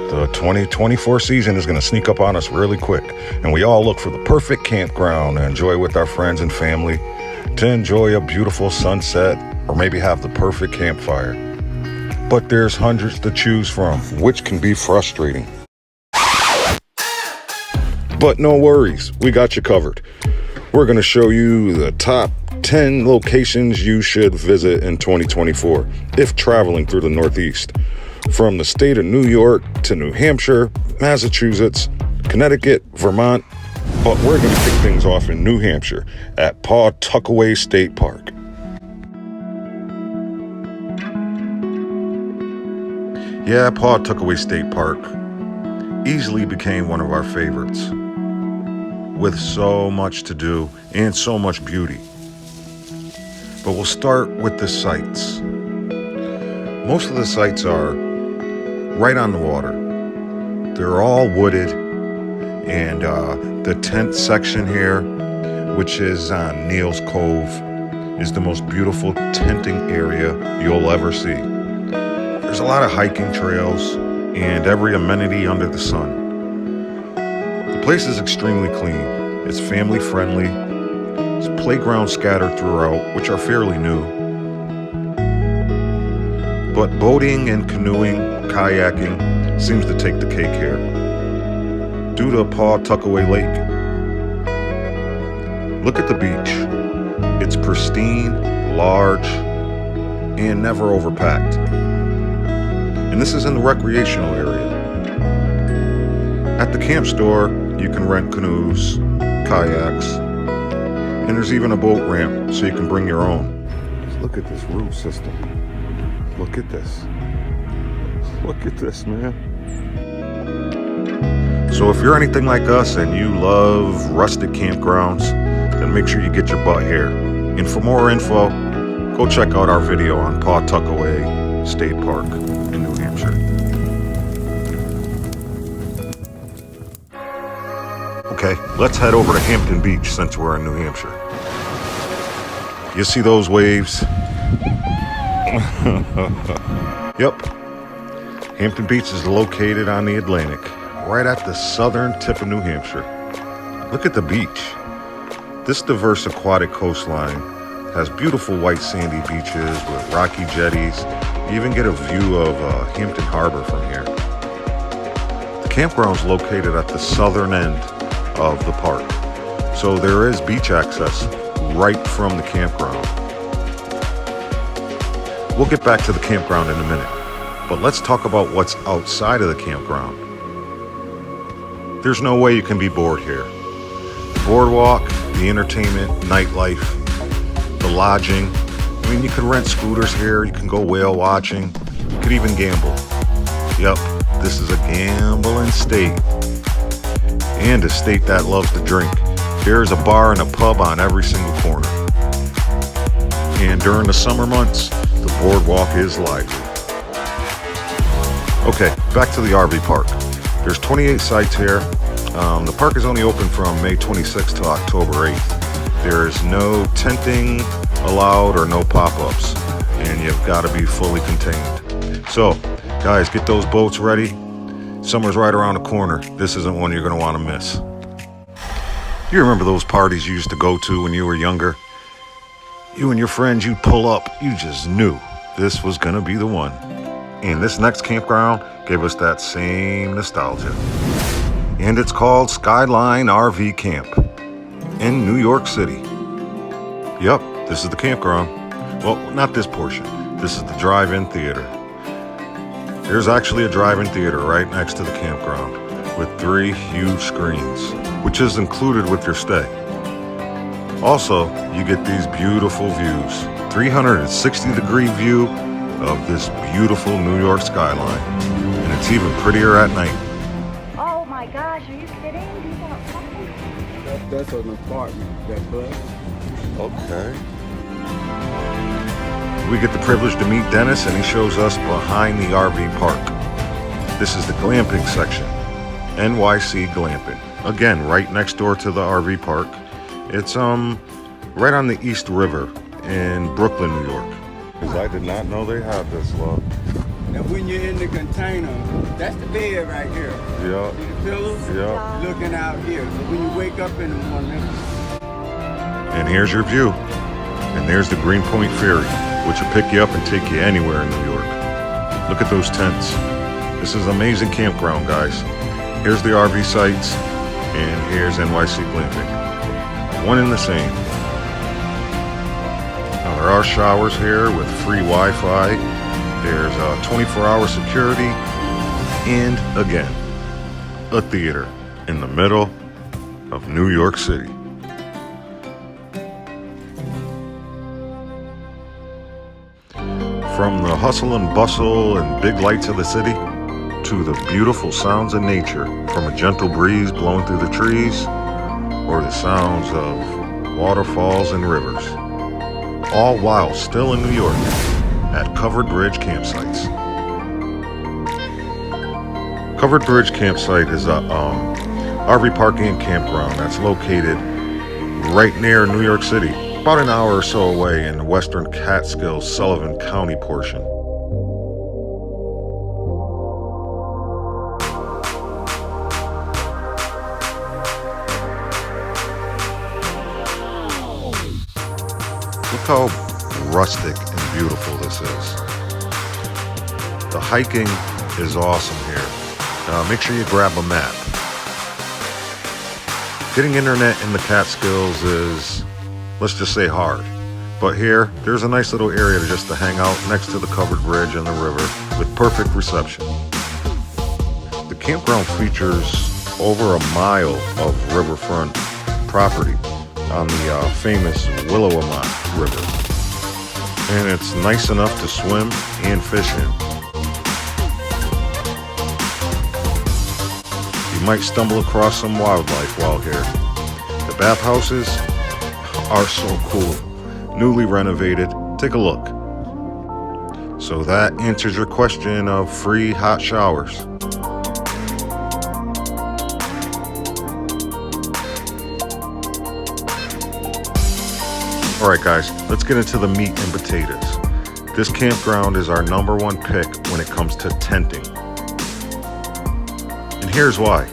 The 2024 season is going to sneak up on us really quick, and we all look for the perfect campground to enjoy with our friends and family, to enjoy a beautiful sunset, or maybe have the perfect campfire. But there's hundreds to choose from, which can be frustrating. But no worries, we got you covered. We're going to show you the top 10 locations you should visit in 2024 if traveling through the Northeast. From the state of New York to New Hampshire, Massachusetts, Connecticut, Vermont, but we're going to kick things off in New Hampshire at Pawtuckaway State Park. Yeah, Pawtuckaway State Park easily became one of our favorites, with so much to do and so much beauty. But we'll start with the sights. Most of the sites are right on the water. They're all wooded, and the tent section here, which is on Neal's Cove, is the most beautiful tenting area you'll ever see. There's a lot of hiking trails and every amenity under the sun. The place is extremely clean. It's family friendly. There's playgrounds scattered throughout, which are fairly new. But boating and canoeing, kayaking seems to take the cake here, due to Pawtuckaway Lake. Look at the beach. It's pristine, large, and never overpacked. And this is in the recreational area. At the camp store, you can rent canoes, kayaks, and there's even a boat ramp so you can bring your own. Look at this roof system. Look at this. Look at this, man. So if you're anything like us and you love rustic campgrounds, then make sure you get your butt here. And for more info, go check out our video on Pawtuckaway State Park in New Hampshire. Okay, let's head over to Hampton Beach since we're in New Hampshire. You see those waves? Yep. Hampton Beach is located on the Atlantic, right at the southern tip of New Hampshire. Look at the beach. This diverse aquatic coastline has beautiful white sandy beaches with rocky jetties. You even get a view of Hampton Harbor from here. The campground is located at the southern end of the park, so there is beach access right from the campground. We'll get back to the campground in a minute, but let's talk about what's outside of the campground. There's no way you can be bored here. The boardwalk, the entertainment, nightlife, the lodging. I mean, you can rent scooters here, you can go whale watching, you could even gamble. Yep, this is a gambling state. And a state that loves to drink. There's a bar and a pub on every single corner. And during the summer months, the boardwalk is lively. Okay, back to the RV park. There's 28 sites here. The park is only open from May 26th to October 8th. There is no tenting allowed or no pop-ups, and you've got to be fully contained. So, guys, get those boats ready. Summer's right around the corner. This isn't one you're going to want to miss. You remember those parties you used to go to when you were younger? You and your friends, you'd pull up. You just knew this was going to be the one. And this next campground gave us that same nostalgia. And it's called Skyline RV Camp in New York City. Yep, this is the campground. Well, not this portion. This is the drive-in theater. There's actually a drive-in theater right next to the campground with 3 huge screens, which is included with your stay. Also, you get these beautiful views, 360-degree view of this beautiful New York skyline, and it's even prettier at night. Oh my gosh, are you kidding? These are apartments. That's an apartment, that bus. Okay. We get the privilege to meet Dennis, and he shows us behind the RV park. This is the glamping section, NYC Glamping. Again, right next door to the RV park. It's right on the East River in Brooklyn, New York. Because I did not know they had this, love. Now when you're in the container, that's the bed right here. Yeah. See the pillows? Yeah. Looking out here. So when you wake up in the morning, And here's your view. And there's the Greenpoint Ferry, which will pick you up and take you anywhere in New York. Look at those tents. This is amazing campground, guys. Here's the RV sites, and here's NYC Glamping. One and the same. Now there are showers here with free Wi-Fi. There's 24-hour security, and again, a theater in the middle of New York City. From the hustle and bustle and big lights of the city to the beautiful sounds of nature, from a gentle breeze blowing through the trees or the sounds of waterfalls and rivers, all while still in New York at Covered Bridge Campsites. Covered Bridge Campsite is a RV parking and campground that's located right near New York City, about an hour or so away in the western Catskills, Sullivan County portion. Look how rustic and beautiful this is. The hiking is awesome here. Make sure you grab a map. Getting internet in the Catskills is, let's just say, hard. But here, there's a nice little area just to hang out next to the covered bridge and the river with perfect reception. The campground features over a mile of riverfront property on the famous Willamette River. And it's nice enough to swim and fish in. You might stumble across some wildlife while here. The bathhouses are so cool. Newly renovated. Take a look. So that answers your question of free hot showers. Alright guys, let's get into the meat and potatoes. This campground is our #1 pick when it comes to tenting. And here's why.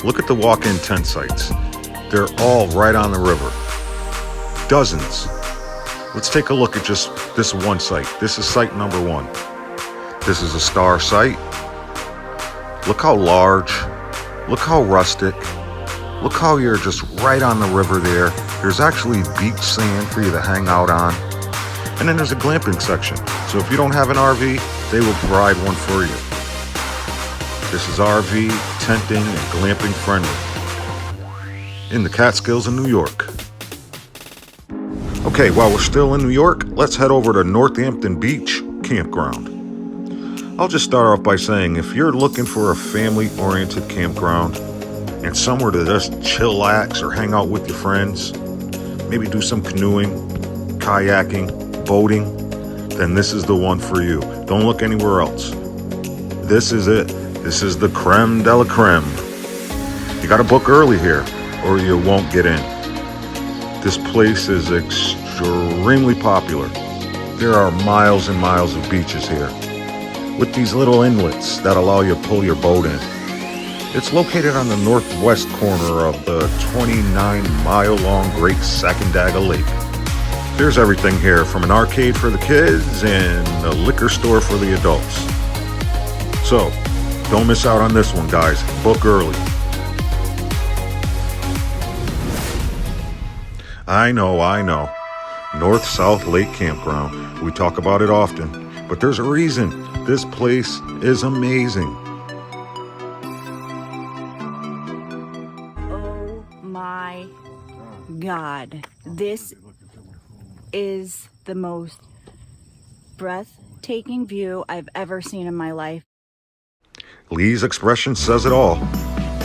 Look at the walk-in tent sites. They're all right on the river. Dozens. Let's take a look at just this one site. This is site #1. This is a star site. Look how large. Look how rustic. Look how you're just right on the river there. There's actually beach sand for you to hang out on. And then there's a glamping section. So if you don't have an RV, they will provide one for you. This is RV, tenting, and glamping friendly in the Catskills in New York. Okay, while we're still in New York, let's head over to Northampton Beach Campground. I'll just start off by saying, if you're looking for a family-oriented campground and somewhere to just chillax or hang out with your friends, maybe do some canoeing, kayaking, boating, then this is the one for you. Don't look anywhere else. This is it. This is the creme de la creme. You gotta book early here or you won't get in. This place is extremely popular. There are miles and miles of beaches here with these little inlets that allow you to pull your boat in. It's located on the northwest corner of the 29-mile-long Great Sacandaga Lake. There's everything here, from an arcade for the kids and a liquor store for the adults. So, don't miss out on this one, guys. Book early. I know. North-South Lake Campground. We talk about it often, but there's a reason. This place is amazing. Oh my God. This is the most breathtaking view I've ever seen in my life. Lee's expression says it all.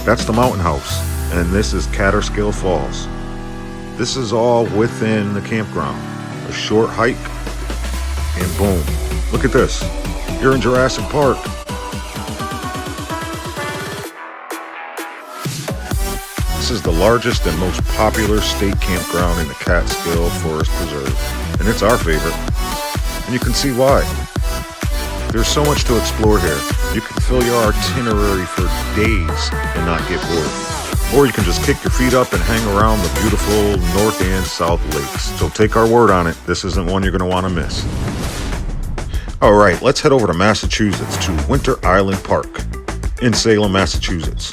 That's the mountain house, and this is Catterskill Falls. This is all within the campground. A short hike, and boom. Look at this. You're in Jurassic Park. This is the largest and most popular state campground in the Catskill Forest Preserve, and it's our favorite. And you can see why. There's so much to explore here. You can fill your itinerary for days and not get bored. Or you can just kick your feet up and hang around the beautiful North and South lakes. So take our word on it, this isn't one you're going to want to miss. All right, let's head over to Massachusetts to Winter Island Park in Salem, Massachusetts.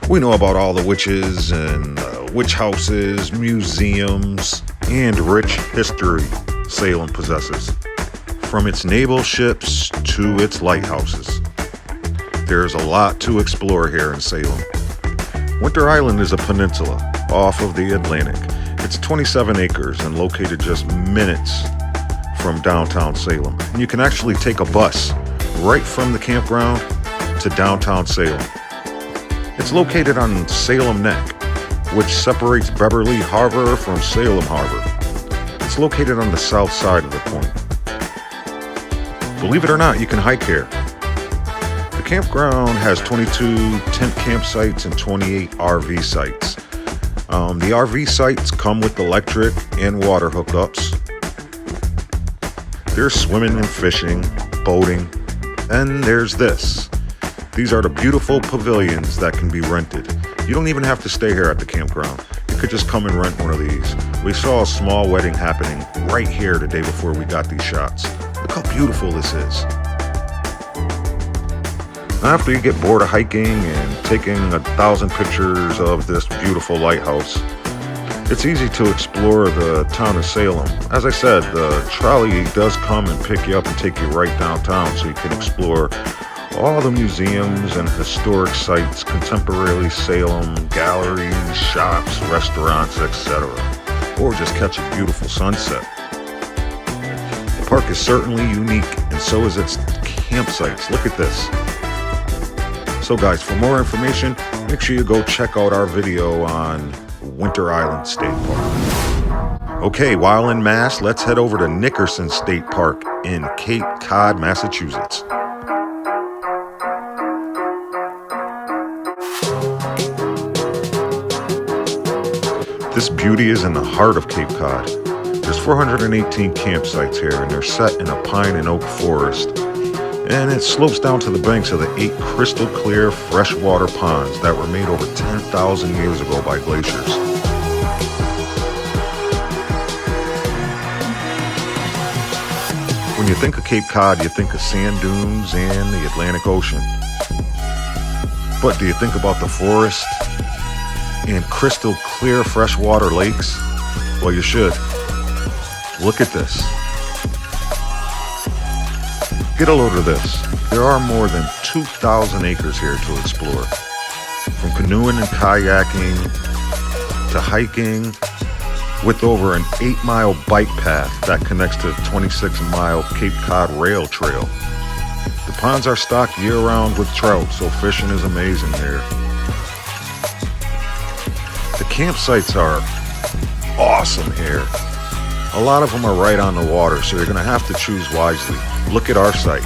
We know about all the witches and witch houses, museums, and rich history Salem possesses. From its naval ships to its lighthouses. There's a lot to explore here in Salem. Winter Island is a peninsula off of the Atlantic. It's 27 acres and located just minutes from downtown Salem. And you can actually take a bus right from the campground to downtown Salem. It's located on Salem Neck, which separates Beverly Harbor from Salem Harbor. It's located on the south side of the point. Believe it or not, you can hike here. The campground has 22 tent campsites and 28 RV sites. The RV sites come with electric and water hookups. There's swimming and fishing, boating, and there's this. These are the beautiful pavilions that can be rented. You don't even have to stay here at the campground. You could just come and rent one of these. We saw a small wedding happening right here the day before we got these shots. Look how beautiful this is. After you get bored of hiking and taking 1,000 pictures of this beautiful lighthouse, it's easy to explore the town of Salem. As I said, the trolley does come and pick you up and take you right downtown so you can explore all the museums and historic sites, contemporary Salem, galleries, shops, restaurants, etc. Or just catch a beautiful sunset. The park is certainly unique, and so is its campsites. Look at this. So guys, for more information, make sure you go check out our video on Winter Island State Park. Okay, while in Mass, let's head over to Nickerson State Park in Cape Cod, Massachusetts. This beauty is in the heart of Cape Cod. There's 418 campsites here, and they're set in a pine and oak forest. And it slopes down to the banks of the 8 crystal clear freshwater ponds that were made over 10,000 years ago by glaciers. When you think of Cape Cod, you think of sand dunes and the Atlantic Ocean. But do you think about the forest and crystal clear freshwater lakes? Well, you should. Look at this. Get a load of this. There are more than 2,000 acres here to explore. From canoeing and kayaking to hiking, with over an 8-mile bike path that connects to the 26-mile Cape Cod Rail Trail. The ponds are stocked year-round with trout, so fishing is amazing here. The campsites are awesome here. A lot of them are right on the water, so you're going to have to choose wisely. Look at our site.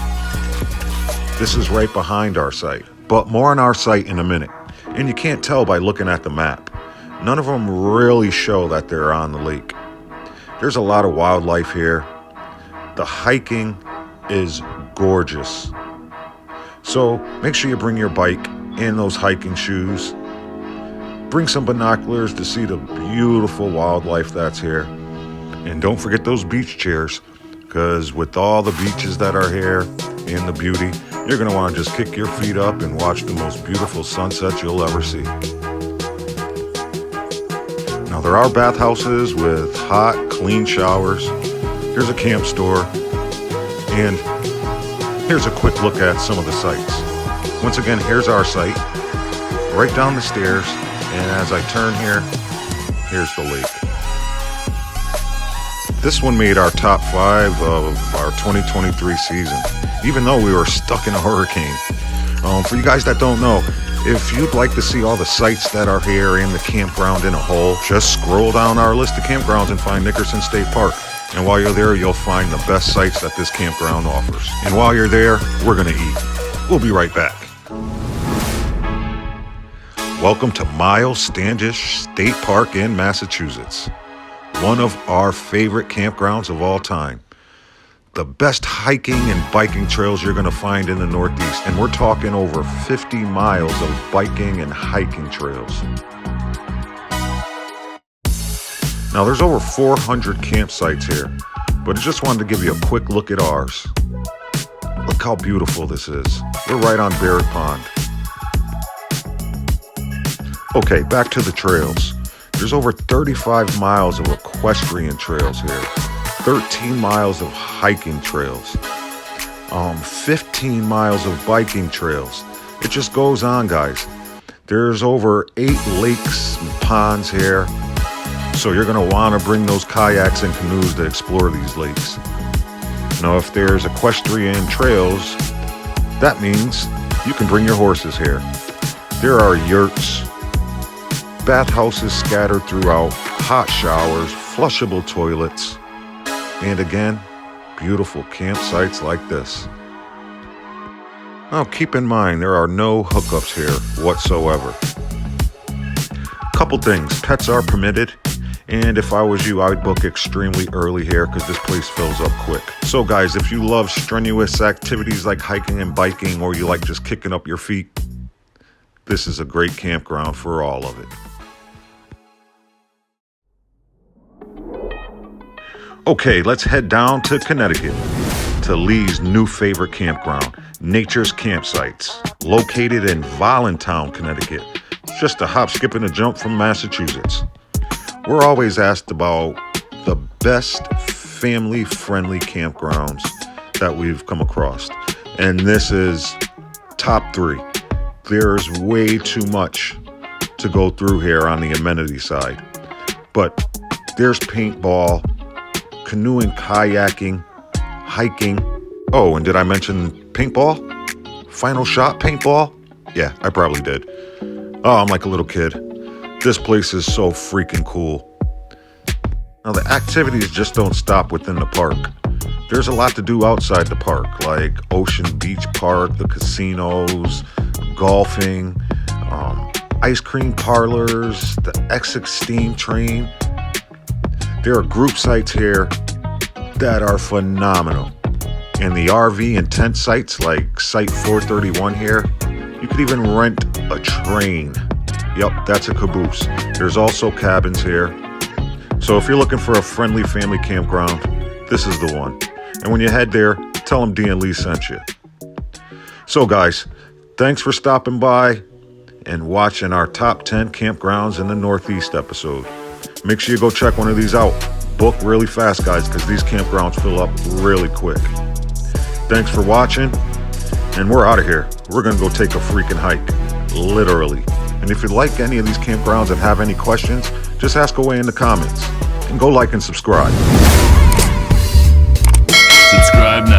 This is right behind our site, but more on our site in a minute. And you can't tell by looking at the map. None of them really show that they're on the lake. There's a lot of wildlife here. The hiking is gorgeous. So make sure you bring your bike and those hiking shoes. Bring some binoculars to see the beautiful wildlife that's here. And don't forget those beach chairs, because with all the beaches that are here and the beauty, you're going to want to just kick your feet up and watch the most beautiful sunset you'll ever see. Now, there are bathhouses with hot, clean showers. There's a camp store. And here's a quick look at some of the sites. Once again, here's our site, right down the stairs. And as I turn here, here's the lake. This one made our top 5 of our 2023 season, even though we were stuck in a hurricane. For you guys that don't know, if you'd like to see all the sites that are here in the campground in a whole, just scroll down our list of campgrounds and find Nickerson State Park. And while you're there, you'll find the best sites that this campground offers. And while you're there, we're going to eat. We'll be right back. Welcome to Miles Standish State Park in Massachusetts. One of our favorite campgrounds of all time. the best hiking and biking trails you're going to find in the Northeast. And we're talking over 50 miles of biking and hiking trails. Now there's over 400 campsites here, but I just wanted to give you a quick look at ours. Look how beautiful this is. We're right on Barrett Pond. Okay, back to the trails. There's over 35 miles of equestrian trails here, 13 miles of hiking trails, 15 miles of biking trails. It just goes on, guys. There's over 8 lakes and ponds here, so you're going to want to bring those kayaks and canoes to explore these lakes. Now, if there's equestrian trails, that means you can bring your horses here. There are yurts, bathhouses scattered throughout, hot showers, flushable toilets, and again, beautiful campsites like this. Now, keep in mind, there are no hookups here whatsoever. Couple things, pets are permitted. And if I was you, I would book extremely early here because this place fills up quick. So guys, if you love strenuous activities like hiking and biking, or you like just kicking up your feet, this is a great campground for all of it. Okay, let's head down to Connecticut, to Lee's new favorite campground, Nature's Campsites, located in Voluntown, Connecticut. It's just a hop, skip, and a jump from Massachusetts. We're always asked about the best family-friendly campgrounds that we've come across. And this is top 3. There's way too much to go through here on the amenity side. But there's paintball, canoeing, kayaking, hiking. Oh, and did I mention paintball? Final shot paintball? Yeah, I probably did. Oh, I'm like a little kid. This place is so freaking cool. Now, the activities just don't stop within the park. There's a lot to do outside the park, like Ocean Beach Park, the casinos, golfing, ice cream parlors, the Essex steam train. There are group sites here that are phenomenal. And the RV and tent sites like Site 431 here, you could even rent a train. Yep, that's a caboose. There's also cabins here. So if you're looking for a friendly family campground, this is the one. And when you head there, tell them Deeandleerv sent you. So guys, thanks for stopping by and watching our top 10 campgrounds in the Northeast episode. Make sure you go check one of these out. Book really fast, guys, because these campgrounds fill up really quick. Thanks for watching, and we're out of here. We're going to go take a freaking hike, literally. And if you like any of these campgrounds and have any questions, just ask away in the comments. And go like and subscribe. Subscribe now.